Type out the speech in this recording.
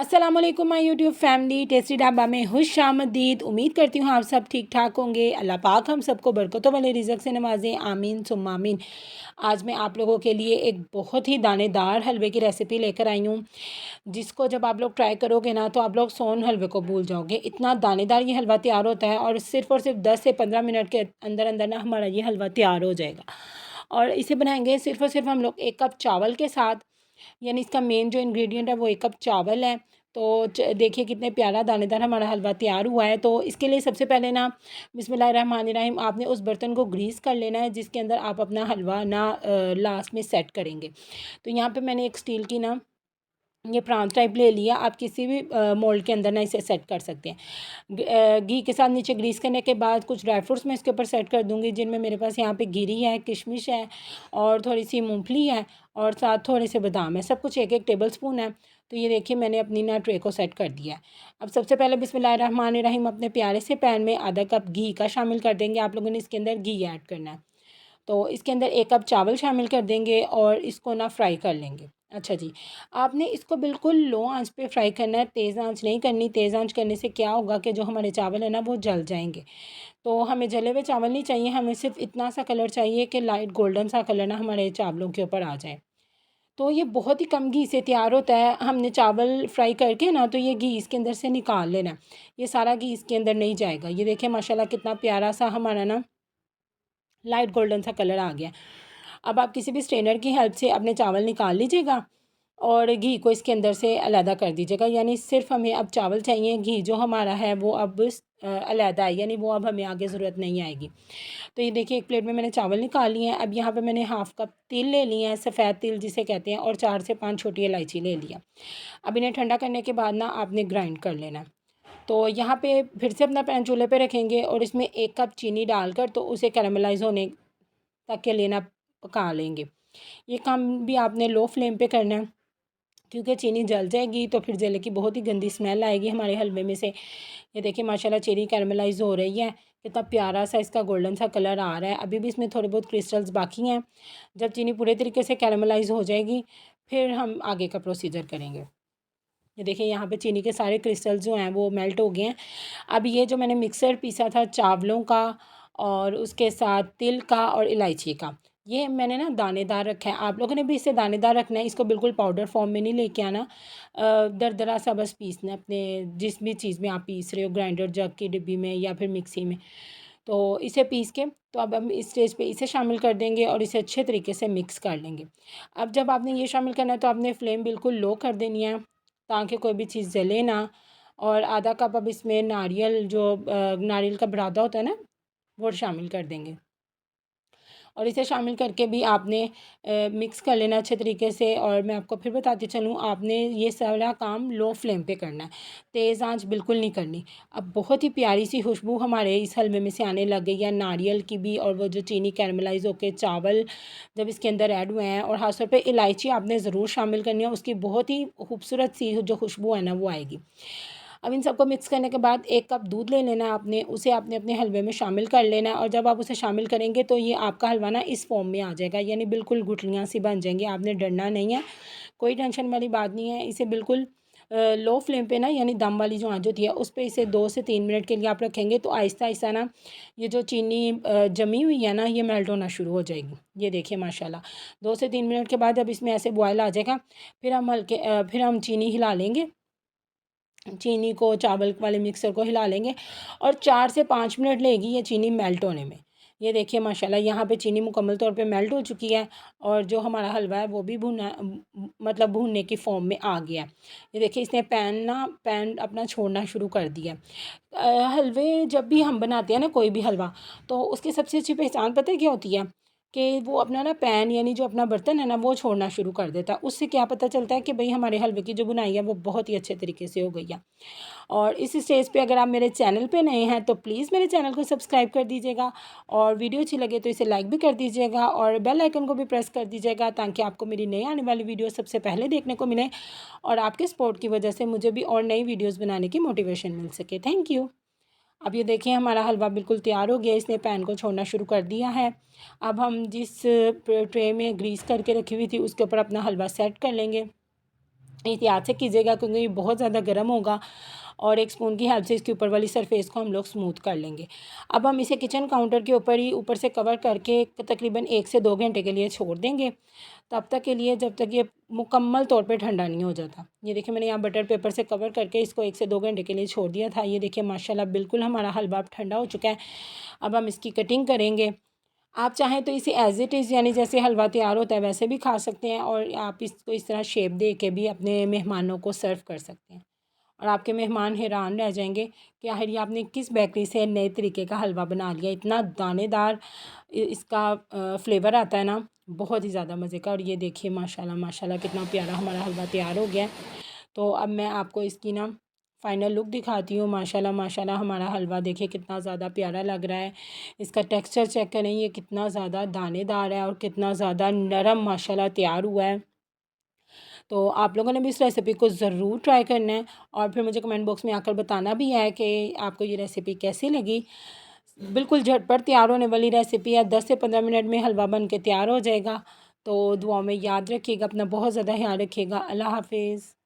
अस्सलाम वालेकुम my YouTube family. Tasty dhaba में खुशामदीद। उम्मीद करती हूँ आप सब ठीक ठाक होंगे। अल्लाह पाक हम सबको बरकतों वाले रिज़्क़ से नवाजें, आमीन सुम्मा आमीन। आज मैं आप लोगों के लिए एक बहुत ही दानेदार हलवे की रेसिपी लेकर आई हूँ, जिसको जब आप लोग ट्राई करोगे ना तो आप लोग सोन हलवे को भूल जाओगे। इतना दानेदार ये हलवा तैयार होता है और सिर्फ 10 से 15 मिनट के अंदर अंदर ना हमारा ये हलवा तैयार हो जाएगा। और इसे बनाएंगे सिर्फ और सिर्फ हम लोग 1 कप चावल के साथ। यानी इसका मेन जो इंग्रेडिएंट है वो 1 कप चावल है। तो देखिए कितने प्यारा दानेदार हमारा हलवा तैयार हुआ है। तो इसके लिए सबसे पहले ना बिस्मिल्लाहिर्रहमानिर्रहीम आपने उस बर्तन को ग्रीस कर लेना है जिसके अंदर आप अपना हलवा ना लास्ट में सेट करेंगे। तो यहाँ पे मैंने एक स्टील की ना ये प्रांत टाइप ले लिया। आप किसी भी मोल्ड के अंदर ना इसे सेट कर सकते हैं। घी के साथ नीचे ग्रीस करने के बाद कुछ ड्राई फ्रूट्स मैं इसके ऊपर सेट कर दूंगी, जिनमें मेरे पास यहाँ पे गिरी है, किशमिश है और थोड़ी सी मूंगफली है और साथ थोड़े से बादाम है। सब कुछ 1-1 टेबल स्पून है। तो ये देखिए मैंने अपनी ना ट्रे को सेट कर दिया है। अब सबसे पहले बिस्मिल्लाहिर्रहमानिर्रहीम अपने प्यारे से पैन में आधा कप घी का शामिल कर देंगे। आप लोगों ने इसके अंदर घी ऐड करना है। तो इसके अंदर 1 कप चावल शामिल कर देंगे और इसको ना फ्राई कर लेंगे। अच्छा जी, आपने इसको बिल्कुल लो आंच पे फ्राई करना है, तेज़ आंच नहीं करनी। तेज़ आंच करने से क्या होगा कि जो हमारे चावल है ना वो जल जाएंगे। तो हमें जले हुए चावल नहीं चाहिए, हमें सिर्फ इतना सा कलर चाहिए कि लाइट गोल्डन सा कलर ना हमारे चावलों के ऊपर आ जाए। तो ये बहुत ही कम घी से तैयार होता है। हमने चावल फ्राई करके ना तो ये घी इसके अंदर से निकाल लेना है। ये सारा घी इसके अंदर नहीं जाएगा। ये देखिए माशाल्लाह कितना प्यारा सा हमारा ना लाइट गोल्डन सा कलर आ गया। अब आप किसी भी स्ट्रेनर की हेल्प से अपने चावल निकाल लीजिएगा और घी को इसके अंदर से अलहदा कर दीजिएगा। यानी सिर्फ हमें अब चावल चाहिए, घी जो हमारा है वो अब अलहदा है, यानी वो अब हमें आगे ज़रूरत नहीं आएगी। तो ये देखिए एक प्लेट में मैंने चावल निकाल लिए हैं। अब यहाँ पे मैंने हाफ़ कप तिल ले लिए हैं, सफ़ेद तिल जिसे कहते हैं, और 4 से 5 छोटी इलायची ले लिया। अब इन्हें ठंडा करने के बाद ना आपने ग्राइंड कर लेना है। तो यहाँ पे फिर से अपना पैन चूल्हे पे रखेंगे और इसमें 1 कप चीनी डालकर तो उसे कैरामलाइज़ होने तक के लिए ना पका लेंगे। ये काम भी आपने लो फ्लेम पे करना है, क्योंकि चीनी जल जाएगी तो फिर जले की बहुत ही गंदी स्मेल आएगी हमारे हलवे में से। ये देखिए माशाल्लाह चीनी कैरामलाइज़ हो रही है, कितना प्यारा सा इसका गोल्डन सा कलर आ रहा है। अभी भी इसमें थोड़े बहुत क्रिस्टल्स बाकी हैं। जब चीनी पूरे तरीके से कैरामलाइज़ हो जाएगी फिर हम आगे का प्रोसीजर करेंगे। ये देखिए यहाँ पे चीनी के सारे क्रिस्टल्स जो हैं वो मेल्ट हो गए हैं। अब ये जो मैंने मिक्सर पीसा था चावलों का और उसके साथ तिल का और इलायची का, ये मैंने ना दानेदार रखा है। आप लोगों ने भी इसे दानेदार रखना है, इसको बिल्कुल पाउडर फॉर्म में नहीं लेके आना। दरदरा सा बस पीसना है अपने जिस भी चीज़ में आप पीस रहे हो, ग्राइंडर जग की डिब्बी में या फिर मिक्सी में। तो इसे पीस के तो अब हम इस स्टेज पे इसे शामिल कर देंगे और इसे अच्छे तरीके से मिक्स कर लेंगे। अब जब आपने ये शामिल करना है तो आपने फ्लेम बिल्कुल लो कर देनी है ताकि कोई भी चीज़ जले ना। और आधा कप अब इसमें नारियल जो नारियल का बुरादा होता है ना वो शामिल कर देंगे और इसे शामिल करके भी आपने मिक्स कर लेना अच्छे तरीके से। और मैं आपको फिर बताती चलूँ, आपने ये सारा काम लो फ्लेम पे करना है, तेज़ आंच बिल्कुल नहीं करनी। अब बहुत ही प्यारी सी खुशबू हमारे इस हलवे में से आने लग गई है, नारियल की भी और वो जो चीनी कैरमलाइज़ होके चावल जब इसके अंदर ऐड हुए हैं, और ख़ास तौर पे इलायची आपने ज़रूर शामिल करनी है, उसकी बहुत ही खूबसूरत सी जो खुशबू है ना वो आएगी। अब इन सबको मिक्स करने के बाद 1 कप दूध ले लेना है आपने, उसे आपने अपने हलवे में शामिल कर लेना है। और जब आप उसे शामिल करेंगे तो ये आपका हलवा ना इस फॉर्म में आ जाएगा, यानी बिल्कुल गुठलियाँ सी बन जाएंगी। आपने डरना नहीं है, कोई टेंशन वाली बात नहीं है। इसे बिल्कुल लो फ्लेम पे ना, यानी दम वाली जो आंच होती है उस पे इसे 2 से 3 मिनट के लिए आप रखेंगे तो आहिस्ता आहिस्ता ना ये जो चीनी जमी हुई है ना ये मेल्ट होना शुरू हो जाएगी। ये देखिए माशाल्लाह 2 से 3 मिनट के बाद जब इसमें ऐसे बॉयल आ जाएगा फिर हम चीनी हिला लेंगे, चीनी को चावल वाले मिक्सर को हिला लेंगे और 4 से 5 मिनट लेगी ये चीनी मेल्ट होने में। ये देखिए माशाल्लाह यहाँ पे चीनी मुकम्मल तौर पे मेल्ट हो चुकी है और जो हमारा हलवा है वो भी मतलब भुनने की फॉर्म में आ गया है। ये देखिए इसने पैन अपना छोड़ना शुरू कर दिया। हलवे जब भी हम बनाते हैं ना कोई भी हलवा, तो उसकी सबसे अच्छी पहचान पता है क्या होती है कि वो अपना ना पैन यानी जो अपना बर्तन है ना वो छोड़ना शुरू कर देता है। उससे क्या पता चलता है कि भाई हमारे हलवे की जो बुनाई है वो बहुत ही अच्छे तरीके से हो गई है। और इस स्टेज पे अगर आप मेरे चैनल पे नए हैं तो प्लीज़ मेरे चैनल को सब्सक्राइब कर दीजिएगा और वीडियो अच्छी लगे तो इसे लाइक भी कर दीजिएगा और बेल आइकन को भी प्रेस कर दीजिएगा ताकि आपको मेरी नई आने वाली वीडियो सबसे पहले देखने को मिले और आपके सपोर्ट की वजह से मुझे भी और नई वीडियोज़ बनाने की मोटिवेशन मिल सके। Thank you. अब ये देखिए हमारा हलवा बिल्कुल तैयार हो गया, इसने पैन को छोड़ना शुरू कर दिया है। अब हम जिस ट्रे में ग्रीस करके रखी हुई थी उसके ऊपर अपना हलवा सेट कर लेंगे। एहतियात से कीजिएगा क्योंकि ये बहुत ज़्यादा गर्म होगा और एक स्पून की हेल्प से इसके ऊपर वाली सरफेस को हम लोग स्मूथ कर लेंगे। अब हम इसे किचन काउंटर के ऊपर ही ऊपर से कवर करके तकरीबन 1 से 2 घंटे के लिए छोड़ देंगे। तब तक के लिए जब तक ये मुकम्मल तौर पे ठंडा नहीं हो जाता। ये देखिए मैंने यहाँ बटर पेपर से कवर करके इसको 1 से 2 घंटे के लिए छोड़ दिया था। ये देखिए माशाल्लाह बिल्कुल हमारा हलवा अब ठंडा हो चुका है। अब हम इसकी कटिंग करेंगे। आप चाहें तो इसे एज़ इट इज़ यानी जैसे हलवा तैयार होता है वैसे भी खा सकते हैं और आप इसको इस तरह शेप दे के भी अपने मेहमानों को सर्व कर सकते हैं और आपके मेहमान हैरान रह जाएंगे कि आखिर ये आपने किस बेकरी से नए तरीके का हलवा बना लिया। इतना दानेदार इसका फ्लेवर आता है ना, बहुत ही ज़्यादा मज़े का। और ये देखिए माशाल्लाह माशाल्लाह कितना प्यारा हमारा हलवा तैयार हो गया है। तो अब मैं आपको इसकी ना फ़ाइनल लुक दिखाती हूँ। माशाल्लाह माशाल्लाह हमारा हलवा देखिए कितना ज़्यादा प्यारा लग रहा है। इसका टेक्सचर चेक करें, ये कितना ज़्यादा दानेदार है और कितना ज़्यादा नरम माशाल्लाह तैयार हुआ है। तो आप लोगों ने भी इस रेसिपी को ज़रूर ट्राई करना है और फिर मुझे कमेंट बॉक्स में आकर बताना भी है कि आपको ये रेसिपी कैसी लगी। बिल्कुल झटपट तैयार होने वाली रेसिपी है। 10 से 15 मिनट में हलवा बन के तैयार हो जाएगा। तो दुआओं में याद रखिएगा, अपना बहुत ज़्यादा ख्याल रखिएगा। अल्लाह हाफ़िज़।